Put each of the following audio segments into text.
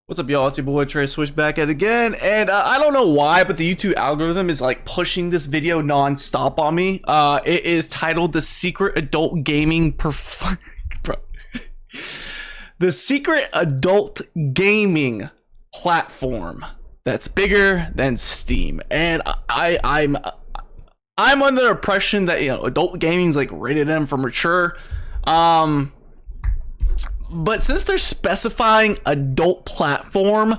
What's up, y'all? It's your boy Trey, Swish back at it again, and I don't know why, but the YouTube algorithm is like pushing this video non-stop on me. It is titled "The Secret Adult Gaming Bro. The Secret Adult Gaming Platform that's bigger than Steam," and I'm under the impression that adult gaming's like rated M for mature. But since they're specifying adult platform,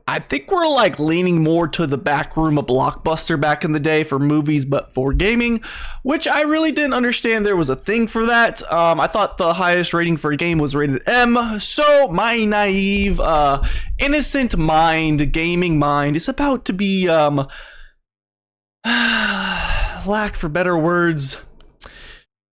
I think we're like leaning more to the back room of Blockbuster back in the day for movies, but for gaming, which I really didn't understand there was a thing for that. I thought the highest rating for a game was rated M, so my naive, innocent mind, gaming mind, is about to be, lack for better words,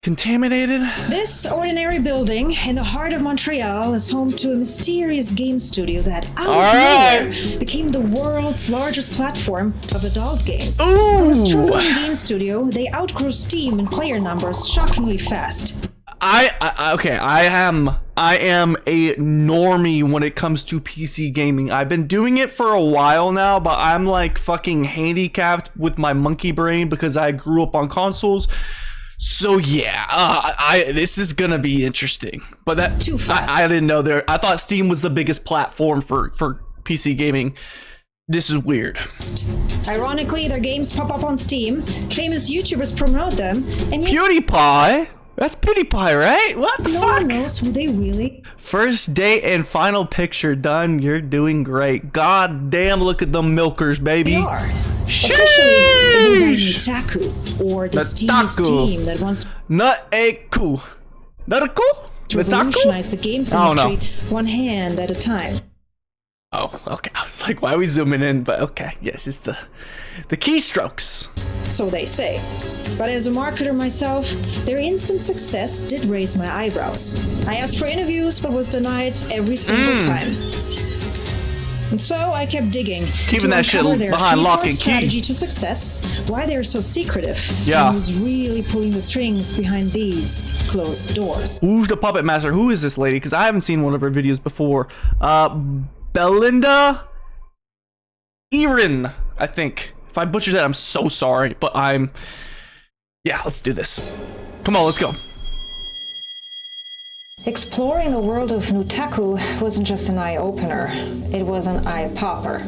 contaminated? This ordinary building in the heart of Montreal is home to a mysterious game studio that, out of nowhere, became the world's largest platform of adult games. Ooh. From a struggling game studio, they outgrew Steam in player numbers shockingly fast. I am a normie when it comes to PC gaming. I've been doing it for a while now, but I'm like fucking handicapped with my monkey brain because I grew up on consoles. So yeah, this is gonna be interesting. But that I didn't know there. I thought Steam was the biggest platform for PC gaming. This is weird. Ironically, their games pop up on Steam. Famous YouTubers promote them, and PewDiePie. That's PewDiePie, right? What the fuck? No one knows who they really. First date and final picture done. You're doing great. God damn, look at the milkers, baby. Are. Sheesh! Officially, Nutaku, or the Steam that wants Nutaku. to revolutionize the games industry one hand at a time. Oh, okay. I was like, why are we zooming in? But okay, yes, it's the keystrokes. So they say. But as a marketer myself, their instant success did raise my eyebrows. I asked for interviews, but was denied every single time. And so I kept digging. Keeping that shit behind lock and key. Strategy to success, why they're so secretive. Yeah. And who's really pulling the strings behind these closed doors. Who's the puppet master? Who is this lady? Because I haven't seen one of her videos before. Belinda Ercan, I think. If I butchered that, I'm so sorry. But yeah, let's do this. Come on, let's go. Exploring the world of Nutaku wasn't just an eye-opener. It was an eye-popper.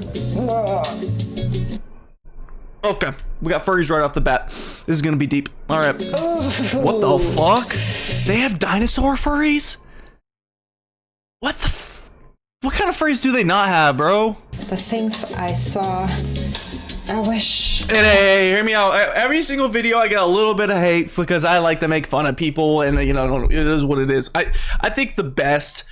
Okay, we got furries right off the bat. This is gonna be deep. All right. What the fuck? They have dinosaur furries? What the what kind of furries do they not have, bro? The things I saw, I wish. And hey, hear me out. Every single video I get a little bit of hate because I like to make fun of people, and it is what it is. I think the best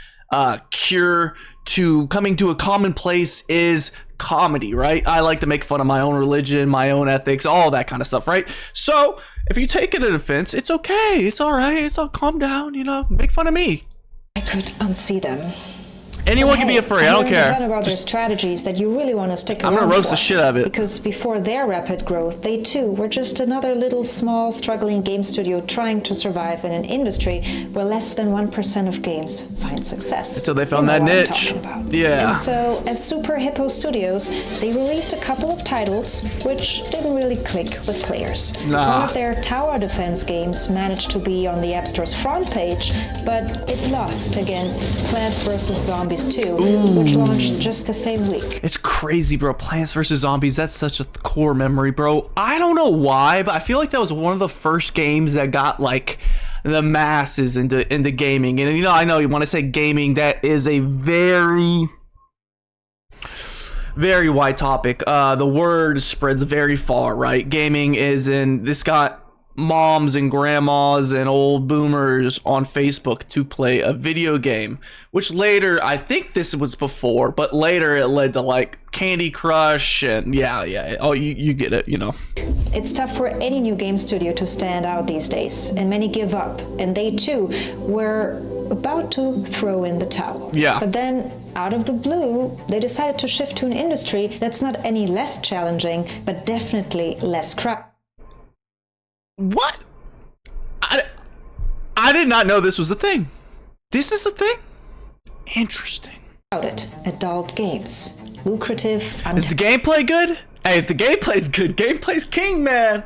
cure to coming to a common place is comedy, right? I like to make fun of my own religion, my own ethics, all that kind of stuff, right? So if you take it at offense, it's okay. It's all right. It's all calm down, make fun of me. I could unsee them. Anyone can be a furry, I don't care. About their strategies that you really want to stick around. I'm gonna roast the shit out of it. Because before their rapid growth, they too were just another little small struggling game studio trying to survive in an industry where less than 1% of games find success. Until they found that niche. Yeah. And so, as Super Hippo Studios, they released a couple of titles which didn't really click with players. Nah. One of their tower defense games managed to be on the App Store's front page, but it lost against Plants vs. Zombies 2, which launched just the same week. It's crazy, bro. Plants vs. Zombies, that's such a core memory, bro. I don't know why, but I feel like that was one of the first games that got like the masses into gaming. And I know when I say gaming, that is a very wide topic. The word spreads very far, right? Gaming this got moms and grandmas and old boomers on Facebook to play a video game, which later, I think this was before, but later it led to like Candy Crush and yeah. Oh, you get it, It's tough for any new game studio to stand out these days, and many give up, and they too were about to throw in the towel. Yeah. But then, out of the blue, they decided to shift to an industry that's not any less challenging, but definitely less crowded. What? I did not know this was a thing. This is a thing? Interesting. about it. Adult games. Lucrative. Is the gameplay good? Hey, if the gameplay's good, gameplay's king, man.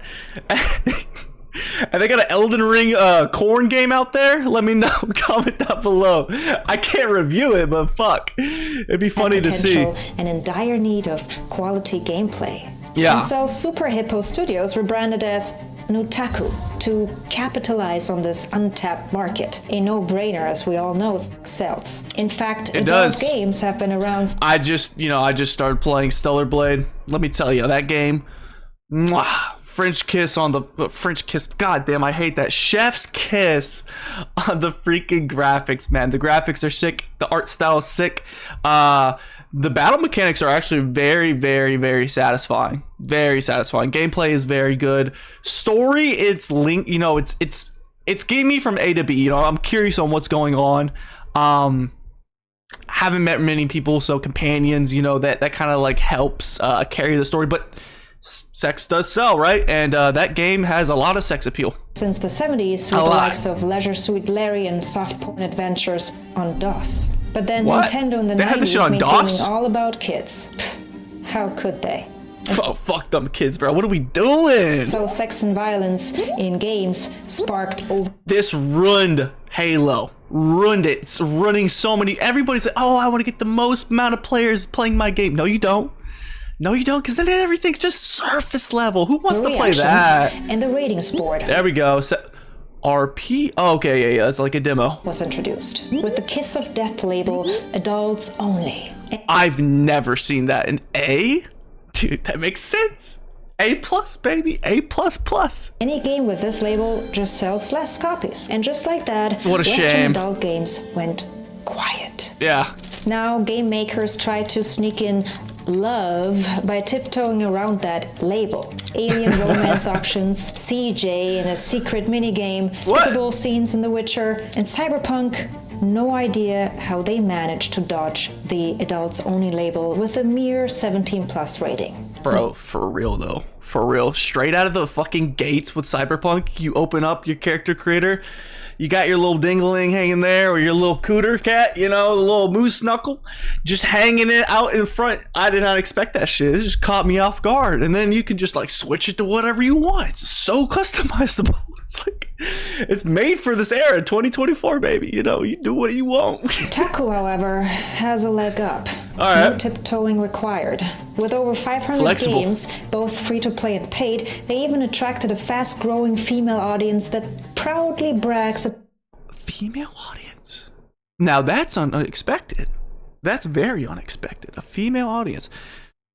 And they got an Elden Ring corn game out there? Let me know. Comment down below. I can't review it, but fuck. It'd be funny to see. And in dire need of quality gameplay. Yeah. And so Super Hippo Studios rebranded as Nutaku to capitalize on this untapped market. A no-brainer, as we all know, sells. In fact, adult games have been around. I just started playing Stellar Blade. Let me tell you, that game, mwah, French kiss on the French kiss. God damn, I hate that. Chef's kiss on the freaking graphics, man. The graphics are sick. The art style is sick. The battle mechanics are actually very, very, very satisfying. Very satisfying. Gameplay is very good. Story, it's linked. You know, it's getting me from A to B. You know, I'm curious on what's going on. Haven't met many people, so companions. You know, that kind of like helps carry the story, but sex does sell, right? And that game has a lot of sex appeal. Since the 70s, with the likes of Leisure Suit Larry and soft porn adventures on DOS. But then Nintendo in the 90s made gaming all about kids. Pfft, how could they? Oh, fuck them kids, bro. What are we doing? So sex and violence in games sparked over. This ruined Halo. Ruined it. It's running so many. Everybody's like, oh, I want to get the most amount of players playing my game. No, you don't. No, you don't, because then everything's just surface level. Who wants to play that? And the ratings board. There we go. RP? Oh, okay, yeah, that's like a demo. Was introduced with the Kiss of Death label, adults only. I've never seen that in A? Dude, that makes sense. A plus, baby. A plus plus. Any game with this label just sells less copies. And just like that, what a shame. Adult games went quiet. Yeah. Now game makers try to sneak in love by tiptoeing around that label. Alien romance options, CJ in a secret minigame, skippable scenes in The Witcher, and Cyberpunk. No idea how they managed to dodge the adults only label with a mere 17 plus rating. Bro, for real though. For real. Straight out of the fucking gates with Cyberpunk, you open up your character creator. You got your little dingling hanging there, or your little cooter cat, you know, the little moose knuckle, just hanging it out in front. I did not expect that shit. It just caught me off guard. And then you can just like switch it to whatever you want. It's so customizable. It's like, it's made for this era, 2024, baby. You know, you do what you want. Taku, however, has a leg up. All right. No tiptoeing required. With over 500 games, both free to play and paid, they even attracted a fast-growing female audience that proudly brags. Female audience? Now that's unexpected. That's very unexpected. A female audience.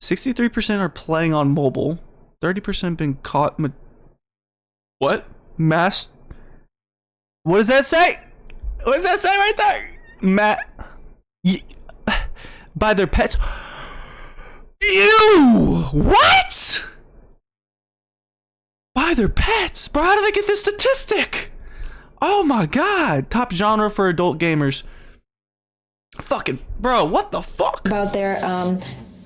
63% are playing on mobile. 30% been caught. What? What does that say? What does that say right there? By their pets. Ew! What? By their pets? Bro, how do they get this statistic? Oh my god. Top genre for adult gamers. Fucking, bro, what the fuck? About their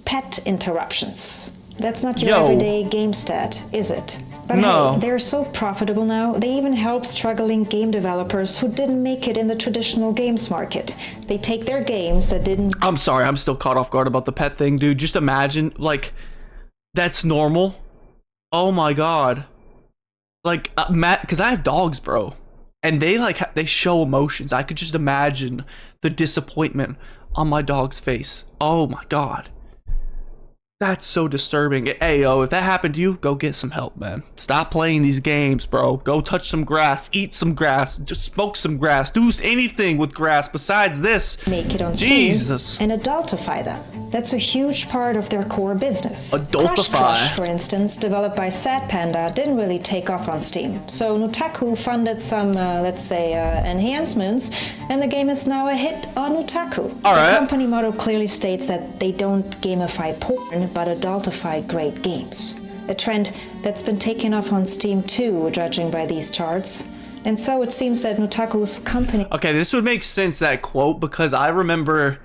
pet interruptions. That's not your everyday game stat, is it? But hey, they're so profitable now, they even help struggling game developers who didn't make it in the traditional games market. They take their games that didn't... I'm sorry, I'm still caught off guard about the pet thing, dude. Just imagine, like, that's normal. Oh my god. Like, Matt, because I have dogs, bro. And they, like, they show emotions. I could just imagine the disappointment on my dog's face. Oh my god. That's so disturbing. Hey, yo, if that happened to you, go get some help, man. Stop playing these games, bro. Go touch some grass, eat some grass, just smoke some grass, do anything with grass besides this. Make it on Jesus. Steam and adultify them. That's a huge part of their core business. Adultify. Crush, for instance, developed by Sad Panda, didn't really take off on Steam. So Nutaku funded some, let's say, enhancements, and the game is now a hit on Nutaku. The company motto clearly states that they don't gamify porn, but adultify great games. A trend that's been taken off on Steam too, judging by these charts. And so it seems that Nutaku's company... Okay, this would make sense, that quote, because I remember...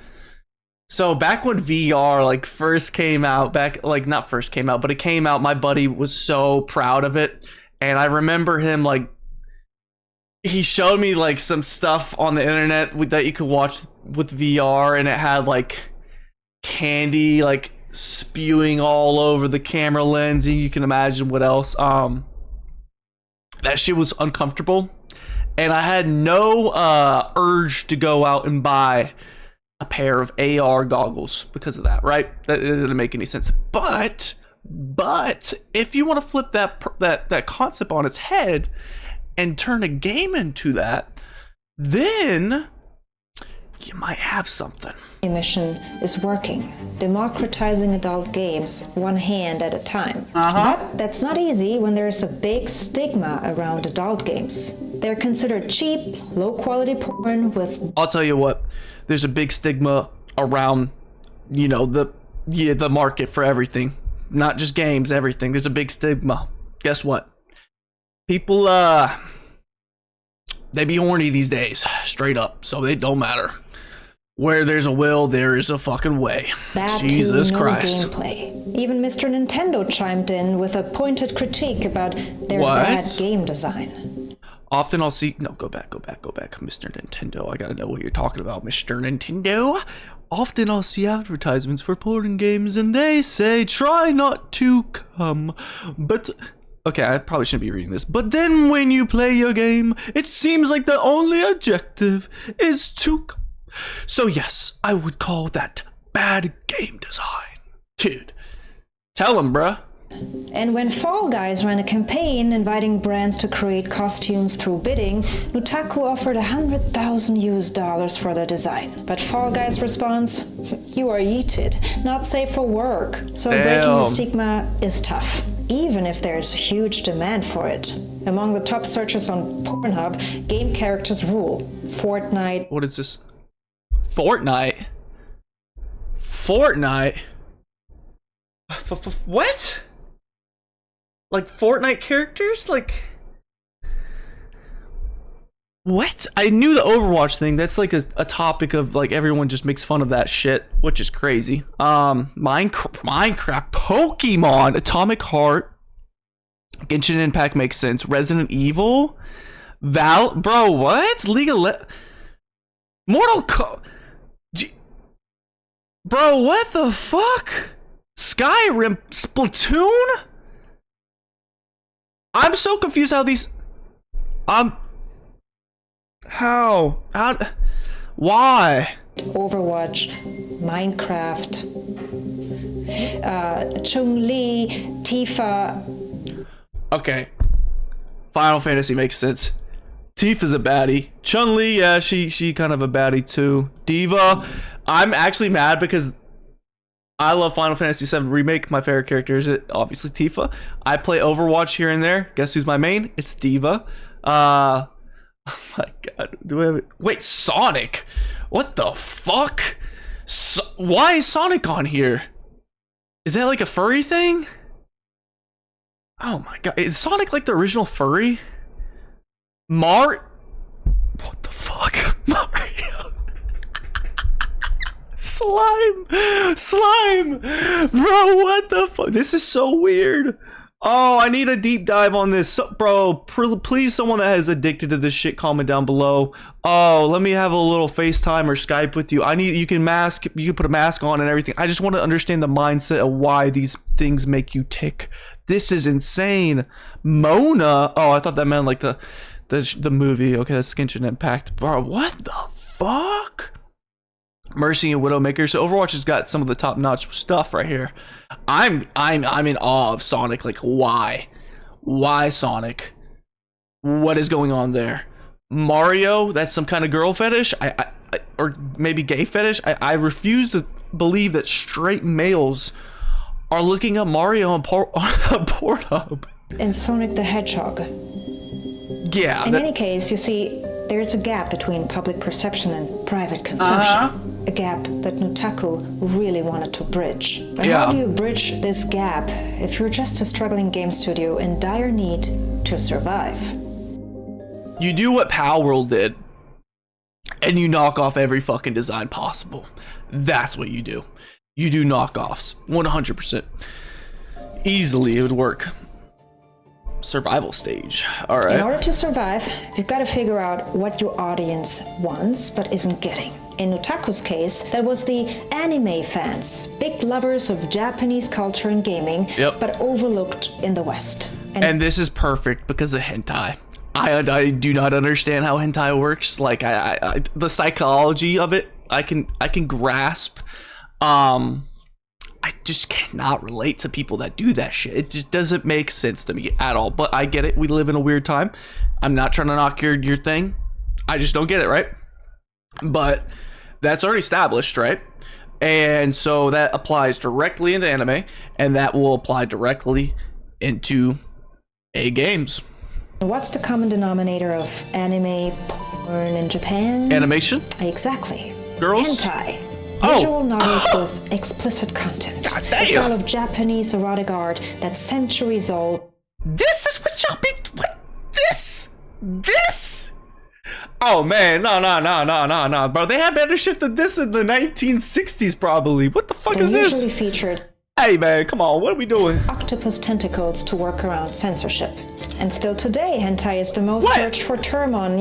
So back when VR like first came out, not first came out, but it came out, my buddy was so proud of it. And I remember him like he showed me like some stuff on the internet that you could watch with VR, and it had like candy like spewing all over the camera lens, and you can imagine what else. That shit was uncomfortable, and I had no urge to go out and buy a pair of AR goggles because of that, right? That didn't make any sense. But if you want to flip that concept on its head and turn a game into that, then you might have something. Mission is working, democratizing adult games one hand at a time. Uh-huh. But that's not easy when there's a big stigma around adult games. They're considered cheap, low-quality porn with... I'll tell you what, there's a big stigma around, you know, the market for everything. Not just games, everything. There's a big stigma. Guess what? People, they be horny these days, straight up, so it don't matter. Where there's a will, there is a fucking way. Jesus Christ. Gameplay. Even Mr. Nintendo chimed in with a pointed critique about their bad game design. Often I'll see... No, go back, Mr. Nintendo. I gotta know what you're talking about, Mr. Nintendo. Often I'll see advertisements for porn games, and they say, try not to come. But... Okay, I probably shouldn't be reading this. But then when you play your game, it seems like the only objective is to come. So yes, I would call that bad game design. Dude, tell him, bruh. And when Fall Guys ran a campaign inviting brands to create costumes through bidding, Nutaku offered $100,000 for the design. But Fall Guys' response, you are yeeted, not safe for work. So breaking the stigma is tough, even if there's huge demand for it. Among the top searches on Pornhub, game characters rule. Fortnite. What is this? Fortnite? What? Like Fortnite characters? Like what? I knew the Overwatch thing. That's like a topic of like everyone just makes fun of that shit, which is crazy. Minecraft, Pokemon, Atomic Heart, Genshin Impact makes sense. Resident Evil, bro, what? League of Mortal Kombat. Bro, what the fuck? Skyrim, Splatoon? I'm so confused how these... How? Why? Overwatch, Minecraft, Chun-Li, Tifa. Okay. Final Fantasy makes sense. Tifa's a baddie. Chun-Li, yeah, she kind of a baddie too. Diva, I'm actually mad because I love Final Fantasy VII Remake. My favorite character is obviously Tifa. I play Overwatch here and there. Guess who's my main? It's Diva. Oh my god. Do I have it? Wait, Sonic? What the fuck? Why is Sonic on here? Is that like a furry thing? Oh my god. Is Sonic like the original furry? What the fuck? Mario. Slime. Bro, what the fuck? This is so weird. Oh, I need a deep dive on this. Bro, please, someone that is addicted to this shit, comment down below. Oh, let me have a little FaceTime or Skype with you. You can put a mask on and everything. I just want to understand the mindset of why these things make you tick. This is insane. Mona. Oh, I thought that meant like the movie. Okay, that's Genshin Impact. Bro, what the fuck? Mercy and Widowmaker. So Overwatch has got some of the top-notch stuff right here. I'm in awe of Sonic. Like, why? Why Sonic? What is going on there? Mario, that's some kind of girl fetish? Or maybe gay fetish? I refuse to believe that straight males are looking up Mario on Pornhub. And Sonic the Hedgehog. Yeah. In any case, you see, there's a gap between public perception and private consumption. A gap that Nutaku really wanted to bridge. But how do you bridge this gap if you're just a struggling game studio in dire need to survive? You do what Palworld did, and you knock off every fucking design possible. That's what you do. You do knockoffs, 100%. Easily, it would work. survival stage. All In right. order to survive, you've got to figure out what your audience wants but isn't getting. In Otaku's case, that was the anime fans, big lovers of Japanese culture and gaming, Yep. but overlooked in the West. And this is perfect because of hentai. I do not understand how hentai works. Like I the psychology of it, I can grasp. I just cannot relate to people that do that shit. It just doesn't make sense to me at all. But I get it. We live in a weird time. I'm not trying to knock your thing. I just don't get it, right? But that's already established, right? And so that applies directly into anime, and that will apply directly into games. What's the common denominator of anime porn in Japan? Animation? Exactly. Girls? Hentai. Oh. Visual novels with explicit content. God A damn. style of Japanese erotic art that's centuries old. This is what y'all be. What? This? Oh man, no, bro. They had better shit than this in the 1960s, probably. What the fuck They're is this? usually featured Hey man, come on. What are we doing? octopus tentacles to work around censorship. And still today, hentai is the most What? searched for term on,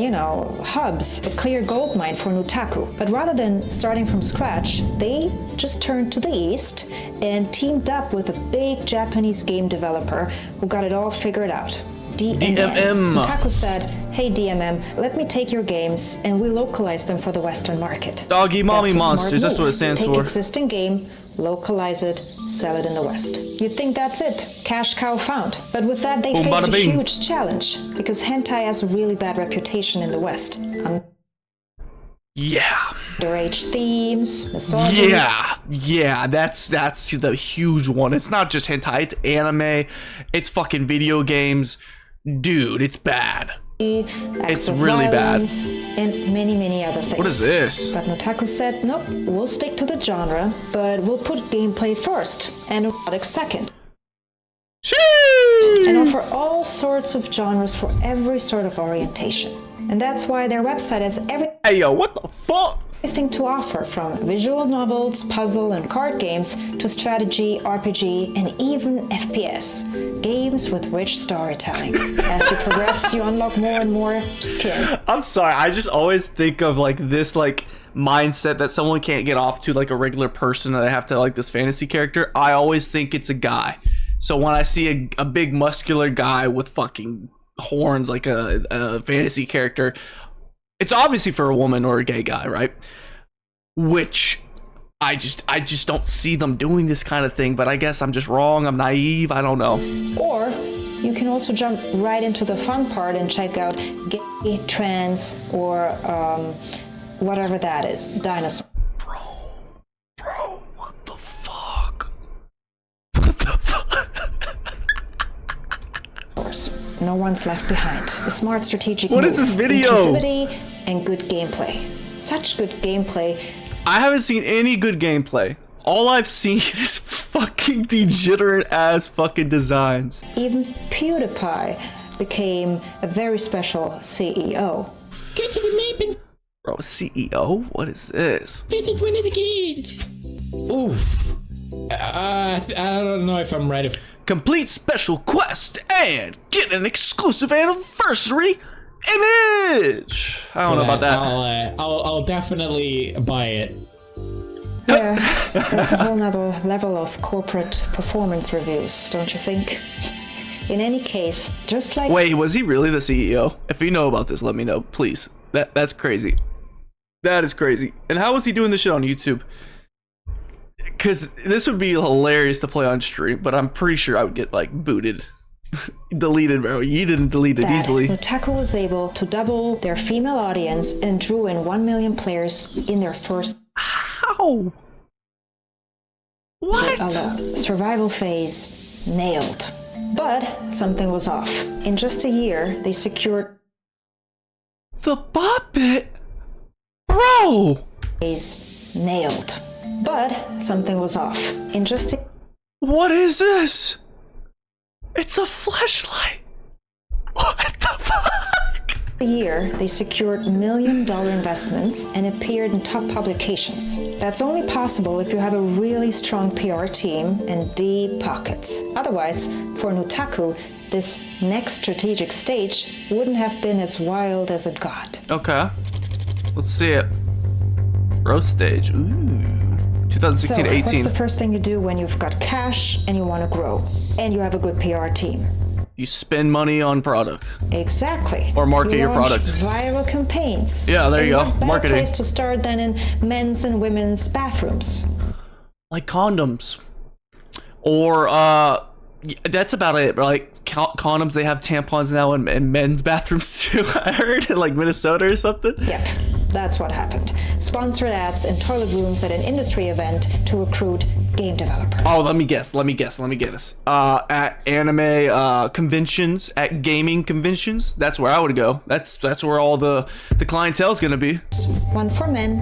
hubs, a clear goldmine for an otaku. But rather than starting from scratch, they just turned to the east and teamed up with a big Japanese game developer who got it all figured out. DMM. Otaku said, "Hey DMM, let me take your games and we localize them for the Western market." Doggy mommy That's a smart monsters. That's move. what it stands Take for. existing game, localize it, sell it in the West. You'd think that's it. Cash cow found. But with that, they Boom, faced bada a bing. huge challenge because hentai has a really bad reputation in the West. Yeah. Underage themes, misogyny. Yeah. That's the huge one. It's not just hentai. It's anime. It's fucking video games. Dude, it's bad. Acts of really bad. violence, and many, many other things. What is this? But Otaku said, nope, we'll stick to the genre, but we'll put gameplay first and erotic second. And offer all sorts of genres for every sort of orientation. And that's why their website has Hey yo, what the fuck? everything to offer, from visual novels, puzzle and card games, to strategy, RPG, and even FPS. Games with rich storytelling. As you progress, you unlock more and more skin. I'm sorry, I just always think of like this like mindset that someone can't get off to, like a regular person, that I have to like this fantasy character. I always think it's a guy. So when I see a big muscular guy with fucking horns like a fantasy character, it's obviously for a woman or a gay guy, right? Which I just don't see them doing this kind of thing, but I guess I'm just wrong. I'm naive. I don't know. Or you can also jump right into the fun part and check out gay, trans, or whatever that is, dinosaur. Bro, what the fuck? What the fuck? No one's left behind. A smart strategic What move. is this video? Inclusivity and good gameplay. Such good gameplay. I haven't seen any good gameplay. All I've seen is fucking degenerate ass fucking designs. Even PewDiePie became a very special CEO. Get to the map and Bro, CEO? What is this? visit one of the games. Oof. I don't know if I'm ready. Complete special quest and get an exclusive anniversary image. I don't know about that. I'll definitely buy it. Yeah, that's a whole nother level of corporate performance reviews, don't you think? In any case, just like Wait, was he really the CEO? If you know about this, let me know, please. That's crazy. That is crazy. And how was he doing this shit on YouTube? Because this would be hilarious to play on stream, but I'm pretty sure I would get like booted. Deleted, bro. You didn't delete it that, easily. Otaku was able to double their female audience and drew in 1 million players in their first How? What? survival phase. Nailed. But something was off. In just a year, they secured The puppet? Bro! phase. Nailed. But something was off. In just a What is this? It's a flashlight. What the fuck? year, they secured $1 million investments and appeared in top publications. That's only possible if you have a really strong PR team and deep pockets. Otherwise, for an otaku, this next strategic stage wouldn't have been as wild as it got. Okay. Let's see it. Growth stage. Ooh. 2016 to 18. What's the first thing you do when you've got cash and you want to grow and you have a good PR team? You spend money on product. Exactly. Or market your launch product. Viral campaigns. Yeah, there you go. What better Marketing. place to start than in men's and women's bathrooms? Like condoms. Or, that's about it. Like, condoms, they have tampons now in men's bathrooms too. I heard in like Minnesota or something. Yep, that's what happened. Sponsored ads in toilet rooms at an industry event to recruit game developers. Oh, let me guess. At anime conventions, at gaming conventions, that's where I would go. That's where all the clientele is gonna be. One for men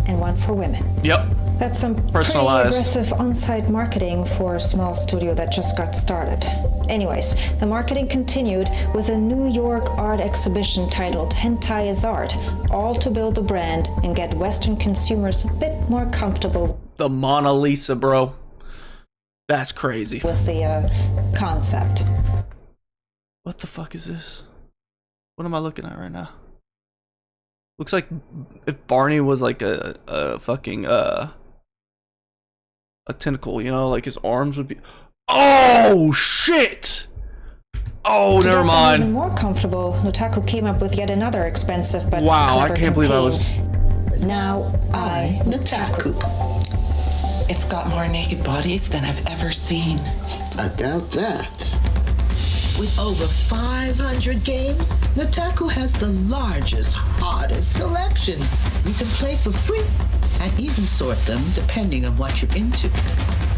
and one for women. Yep. That's some Personalized. pretty aggressive on-site marketing for a small studio that just got started. Anyways, the marketing continued with a New York art exhibition titled Hentai is Art, all to build the brand and get Western consumers a bit more comfortable The Mona Lisa, bro. That's crazy. with the concept. What the fuck is this? What am I looking at right now? Looks like if Barney was like a fucking a tentacle, you know, like his arms would be. Oh shit! Oh, To never get them mind. Even more comfortable, Nutaku came up with yet another expensive but Wow, I clever can't believe I campaign. was. Now I Nutaku. It's got more naked bodies than I've ever seen. I doubt that. With over 500 games, Nutaku has the largest, hottest selection. You can play for free and even sort them depending on what you're into.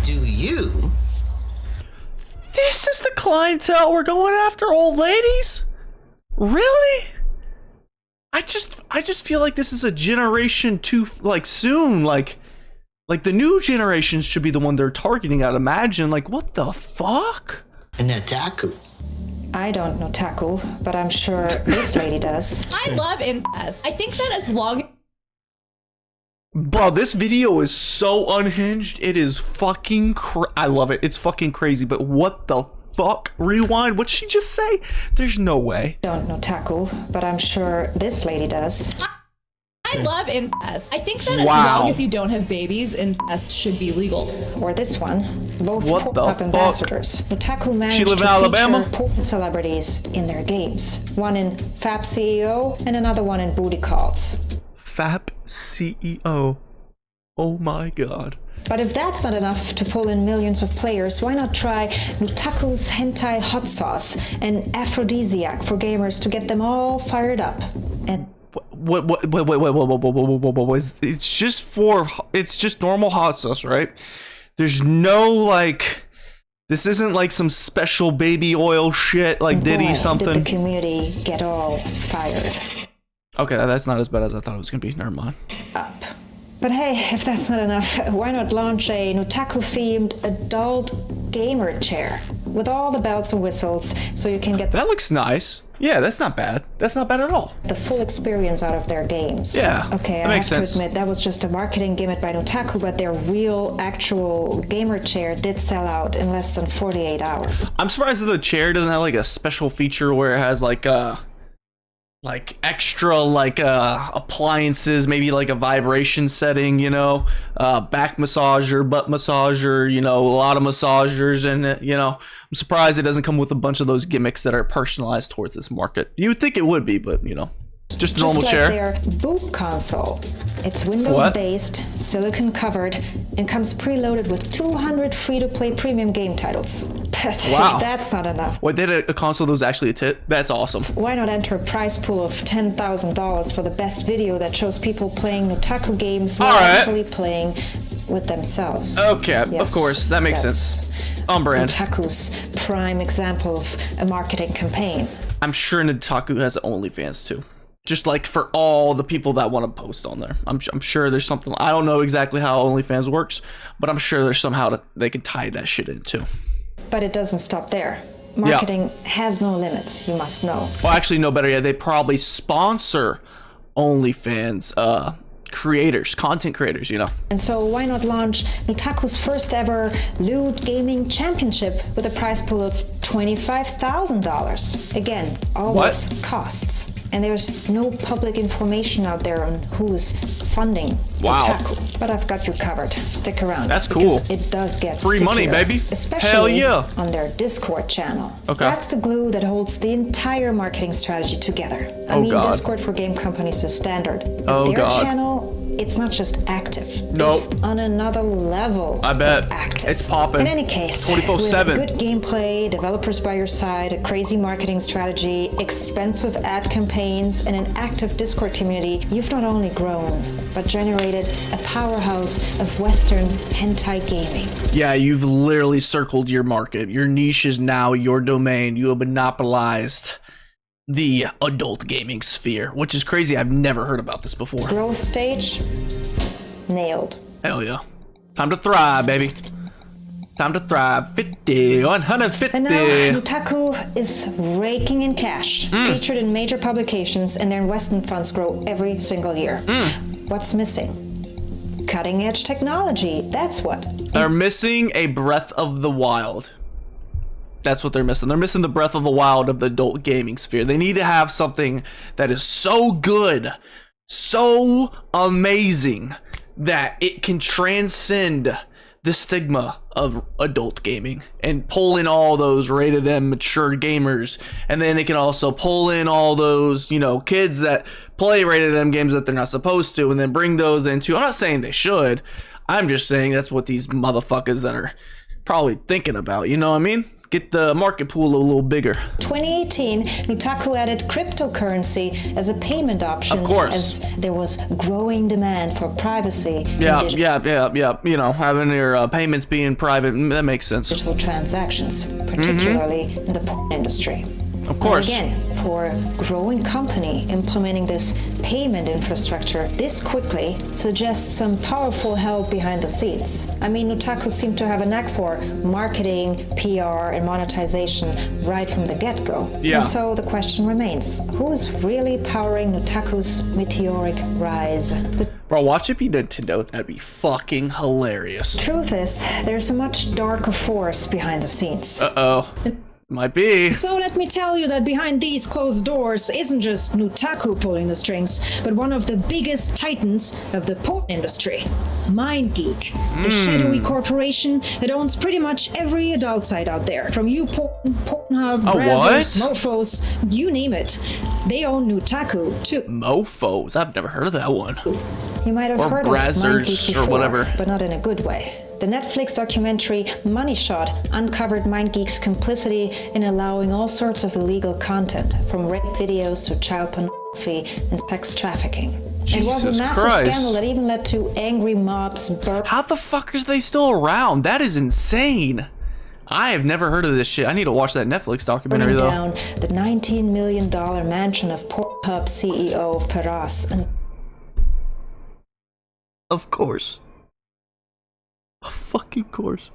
Do you? This is the clientele we're going after, old ladies? Really? I just feel like this is a generation too like soon. Like the new generations should be the one they're targeting. I'd imagine. Like, what the fuck? Netaku. I don't know Taku, but I'm sure this lady does. I love incest. I think that as long Bro, this video is so unhinged. It is fucking I love it. It's fucking crazy. But what the fuck? Rewind. What'd she just say? There's no way. Don't know Taku, but I'm sure this lady does. I love incest. I think that as Wow. long as you don't have babies, incest should be legal. Or this one. Both What the pop-up fuck? ambassadors. Nutaku managed She live to in Alabama? feature porn celebrities in their games. One in Fap CEO and another one in Booty Calls. FAP CEO. Oh my god. But if that's not enough to pull in millions of players, why not try Nutaku's Hentai Hot Sauce, an aphrodisiac for gamers to get them all fired up? And Wait, it's just normal hot sauce, right? There's no like, this isn't like some special baby oil shit like Diddy boy, something. did the community get all fired Okay, that's not as bad as I thought it was gonna be. Never mind. up. But hey, if that's not enough, why not launch a Nutaku-themed adult gamer chair with all the bells and whistles so you can get That looks nice. Yeah, that's not bad. That's not bad at all. the full experience out of their games. Yeah, Okay, that I makes have sense. to admit that was just a marketing gimmick by Nutaku, but their real, actual gamer chair did sell out in less than 48 hours. I'm surprised that the chair doesn't have like a special feature where it has like extra appliances, maybe like a vibration setting, you know, back massager, butt massager, you know, a lot of massagers, and you know, I'm surprised it doesn't come with a bunch of those gimmicks that are personalized towards this market. You would think it would be, but you know, just a normal Just chair. like their boot console. It's Windows-based, silicon-covered, and comes preloaded with 200 free-to-play premium game titles. Wow. That's not enough. Wait, they had a console that was actually a tit? That's awesome. Why not enter a prize pool of $10,000 for the best video that shows people playing Nutaku games while All right. actually playing with themselves? Okay, of Yes, course, that makes that's sense. On brand. Nutaku's prime example of a marketing campaign. I'm sure Nitaku has OnlyFans too. Just like for all the people that want to post on there. I'm sure there's something. I don't know exactly how OnlyFans works, but I'm sure there's somehow that they can tie that shit in too. But it doesn't stop there. Marketing has no limits, you must know. Well, actually, no better yet. They probably sponsor OnlyFans creators, content creators, you know. And so why not launch Nutaku's first ever Loot Gaming Championship with a prize pool of $25,000? Again, always costs. And there's no public information out there on who's funding Nutaku. But I've got you covered. Stick around. That's cool. It does get free money, stickier, baby. especially Hell yeah. on their Discord channel. Okay. That's the glue that holds the entire marketing strategy together. I mean, God. Discord for game companies is standard. But their God. channel, it's not just active. Nope. It's on another level. I bet. Of active. It's popping. In any case, 24/7. with good gameplay, developers by your side, a crazy marketing strategy, expensive ad campaigns, and an active Discord community, you've not only grown, but generated a powerhouse of Western hentai gaming. Yeah, you've literally circled your market. Your niche is now your domain. You have monopolized the adult gaming sphere, which is crazy. I've never heard about this before. Growth stage, nailed. Hell yeah. Time to thrive, baby. Time to thrive. 50, 150. And now Nutaku is raking in cash, featured in major publications, and their investment funds grow every single year. What's missing? Cutting edge technology, that's what. They're missing a Breath of the Wild. That's what they're missing. They're missing the Breath of the Wild of the adult gaming sphere. They need to have something that is so good, so amazing, that it can transcend the stigma of adult gaming and pull in all those rated M mature gamers. And then it can also pull in all those, you know, kids that play rated M games that they're not supposed to, and then bring those into, I'm not saying they should, I'm just saying that's what these motherfuckers that are probably thinking about, you know what I mean? Get the market pool a little bigger. 2018, Nutaku added cryptocurrency as a payment option. Of course. As there was growing demand for privacy. Yeah. You know, having your payments being private, that makes sense. Digital transactions, particularly in the porn industry. Of course. And again, for a growing company implementing this payment infrastructure this quickly suggests some powerful help behind the scenes. I mean, Nutaku seemed to have a knack for marketing, PR, and monetization right from the get-go. Yeah. And so the question remains, who's really powering Nutaku's meteoric rise? The Bro, watch it be Nintendo. That'd be fucking hilarious. truth is, there's a much darker force behind the scenes. Uh-oh. Might be. So let me tell you that behind these closed doors isn't just Nutaku pulling the strings, but one of the biggest titans of the porn industry, MindGeek, the shadowy corporation that owns pretty much every adult site out there. From YouPorn, Pornhub, Brazzers, Mofos, you name it. They own Nutaku too. Mofos. I've never heard of that one. You might have Or heard Brazzers of MindGeek or before, whatever. but not in a good way. The Netflix documentary Money Shot uncovered MindGeek's complicity in allowing all sorts of illegal content, from rape videos to child pornography and sex trafficking. It was a Jesus massive Christ. scandal that even led to angry mobs How the fuck are they still around? That is insane. I have never heard of this shit. I need to watch that Netflix documentary burning though. down the $19 million mansion of Pornhub CEO Faraz and Of course. Of fucking course.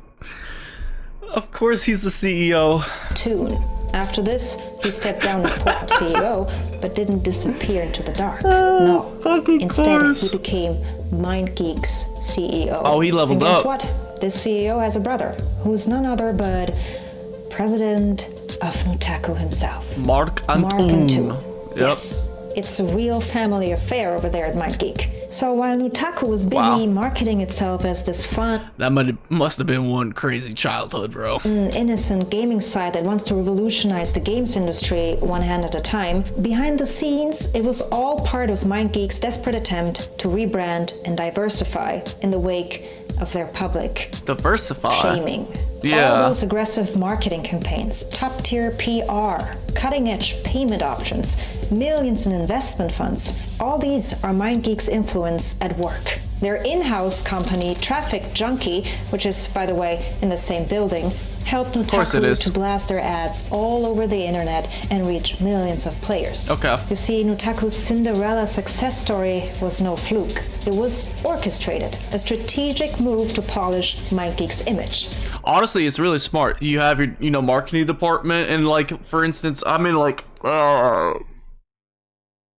Of course he's the CEO. Tune. After this, he stepped down as Pornhub CEO, but didn't disappear into the dark. No. Fucking Instead, course. he became MindGeek's CEO. Oh, he leveled and guess up. what? This CEO has a brother, who's none other but President of Nutaku himself. Mark Mark Antoon. Antoon. Yep. Yes. It's a real family affair over there at MindGeek. So while Nutaku was busy Wow. marketing itself as this fun, That must have been one crazy childhood, bro. innocent gaming site that wants to revolutionize the games industry one hand at a time, behind the scenes, it was all part of MindGeek's desperate attempt to rebrand and diversify in the wake of their public Diversify. shaming. Yeah. All those aggressive marketing campaigns, top-tier PR, cutting-edge payment options, millions in investment funds, all these are MindGeek's influence at work. Their in-house company, Traffic Junkie, which is, by the way, in the same building, helped course it Nutaku is. to blast their ads all over the internet and reach millions of players. Okay. You see, Nutaku's Cinderella success story was no fluke. It was orchestrated, a strategic move to polish MindGeek's image. Honestly, it's really smart. You have your, you know, marketing department, and like, for instance, I'm in like,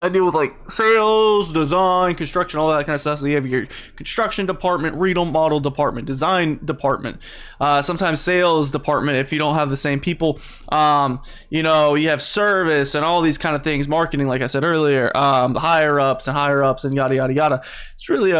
I deal with like sales, design, construction, all that kind of stuff. So you have your construction department, remodel department, design department, sometimes sales department if you don't have the same people. You know, you have service and all these kind of things, marketing, like I said earlier, the higher ups and yada yada yada. It's really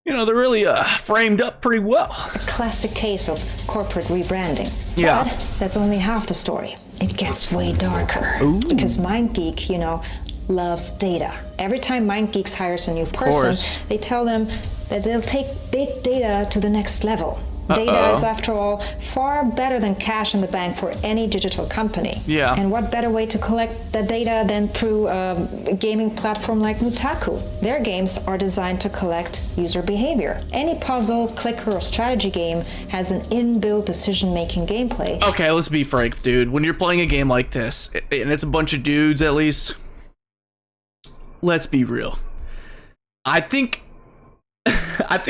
you know, they're really framed up pretty well. A classic case of corporate rebranding. Yeah. But that's only half the story. It gets way darker. Ooh. Because MindGeek, you know, loves data. Every time MindGeeks hires a new person, they tell them that they'll take big data to the next level. Data is, after all, far better than cash in the bank for any digital company. Yeah. And what better way to collect that data than through a gaming platform like Nutaku? Their games are designed to collect user behavior. Any puzzle, clicker, or strategy game has an inbuilt decision-making gameplay. Okay, let's be frank, dude. When you're playing a game like this, and it's a bunch of dudes at least, let's be real. I think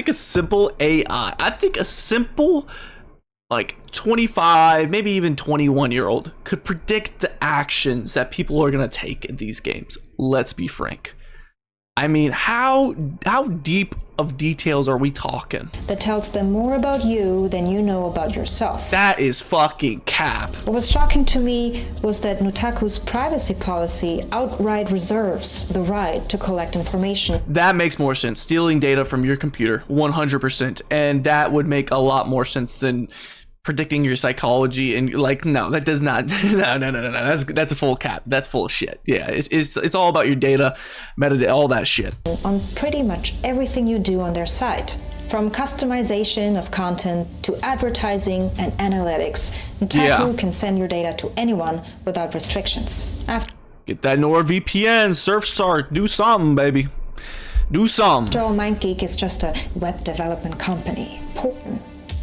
a simple AI, I think a simple like 25, maybe even 21-year-old could predict the actions that people are going to take in these games. Let's be frank. I mean, how deep of details are we talking? That tells them more about you than you know about yourself. That is fucking cap. What was shocking to me was that Nutaku's privacy policy outright reserves the right to collect information. That makes more sense. Stealing data from your computer, 100%. And that would make a lot more sense than predicting your psychology. And like, no, that does not. No. That's a full cap. That's full of shit. Yeah, it's all about your data, metadata, all that shit. On pretty much everything you do on their site. From customization of content to advertising and analytics, Nutaku can send your data to anyone without restrictions. Get that NordVPN, Surfshark, do something, baby. Do something. After all, MindGeek is just a web development company.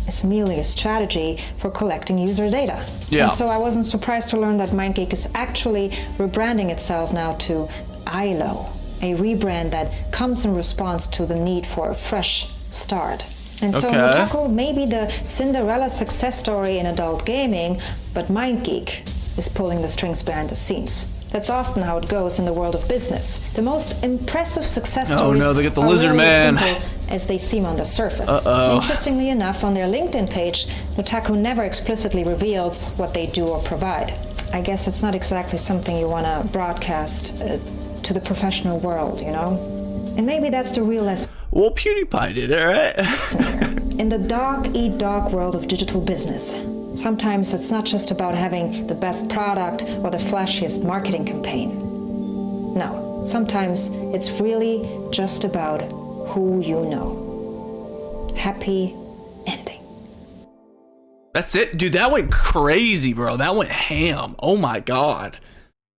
It's merely a strategy for collecting user data. Yeah. And so I wasn't surprised to learn that MindGeek is actually rebranding itself now to ILO, a rebrand that comes in response to the need for a fresh start. And so Nutaku may be the Cinderella success story in adult gaming, but MindGeek is pulling the strings behind the scenes. That's often how it goes in the world of business. The most impressive success stories they get the are lizard really man. as simple as they seem on the surface. Interestingly enough, on their LinkedIn page, Nutaku never explicitly reveals what they do or provide. I guess it's not exactly something you want to broadcast to the professional world, you know? And maybe that's the real lesson. Well, PewDiePie did it, right? In the dog-eat-dog world of digital business, sometimes it's not just about having the best product or the flashiest marketing campaign. No, sometimes it's really just about who you know. Happy ending. That's it, dude. That went crazy, bro. That went ham. Oh my god.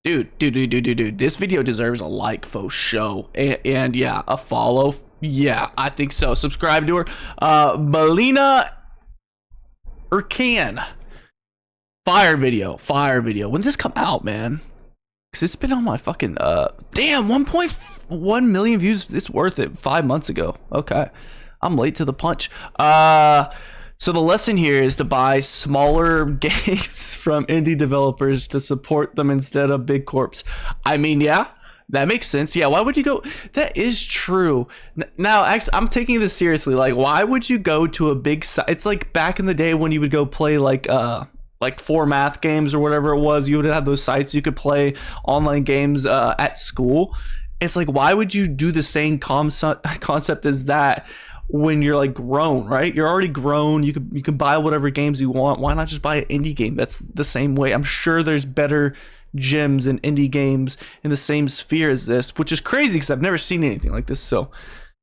Dude. This video deserves a like for show. And yeah, a follow. Yeah, I think so. Subscribe to her. Belinda Ercan. Fire video. When did this come out, man? Because it's been on my fucking damn, 1.1 million views. It's worth it. 5 months ago. Okay, I'm late to the punch. So the lesson here is to buy smaller games from indie developers to support them instead of big corps. I mean, yeah, that makes sense. Yeah, why would you go? That is true. Now, actually, I'm taking this seriously. Like, why would you go to a big site? It's like back in the day when you would go play like 4 math games or whatever it was. You would have those sites you could play online games at school. It's like, why would you do the same concept as that when you're like grown, right? You're already grown. You can buy whatever games you want. Why not just buy an indie game? That's the same way. I'm sure there's better gems and indie games in the same sphere as this, which is crazy because I've never seen anything like this. So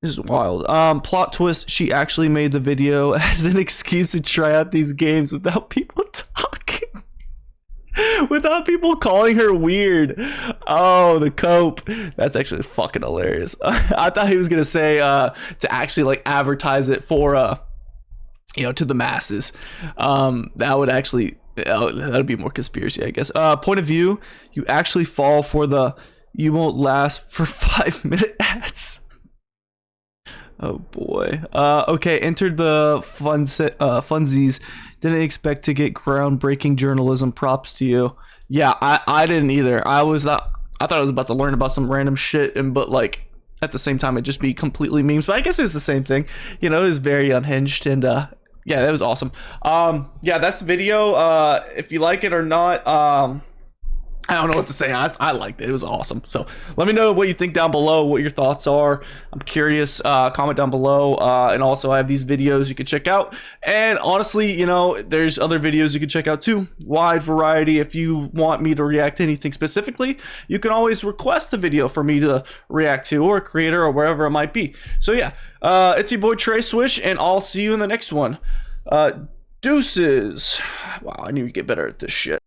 this is wild. Plot twist: she actually made the video as an excuse to try out these games without people talking. Without people calling her weird. Oh, the cope. That's actually fucking hilarious. I thought he was gonna say to actually like advertise it for to the masses. That would actually that'd be more conspiracy, I guess. Point of view: you actually fall for the "you won't last for 5-minute" ads. Oh boy. Okay, entered the funsies. Didn't expect to get groundbreaking journalism. Props to you. Yeah, I didn't either. I was I thought I was about to learn about some random shit, but like at the same time it'd just be completely memes. But I guess it's the same thing. You know, it was very unhinged, and yeah, that was awesome. Yeah, that's the video. If you like it or not, I don't know what to say. I liked it. It was awesome. So let me know what you think down below, what your thoughts are. I'm curious. Comment down below. And also I have these videos you can check out. And honestly, you know, there's other videos you can check out too. Wide variety. If you want me to react to anything specifically, you can always request a video for me to react to, or a creator, or wherever it might be. So yeah, it's your boy Trey Swish, and I'll see you in the next one. Deuces. Wow, I need to get better at this shit.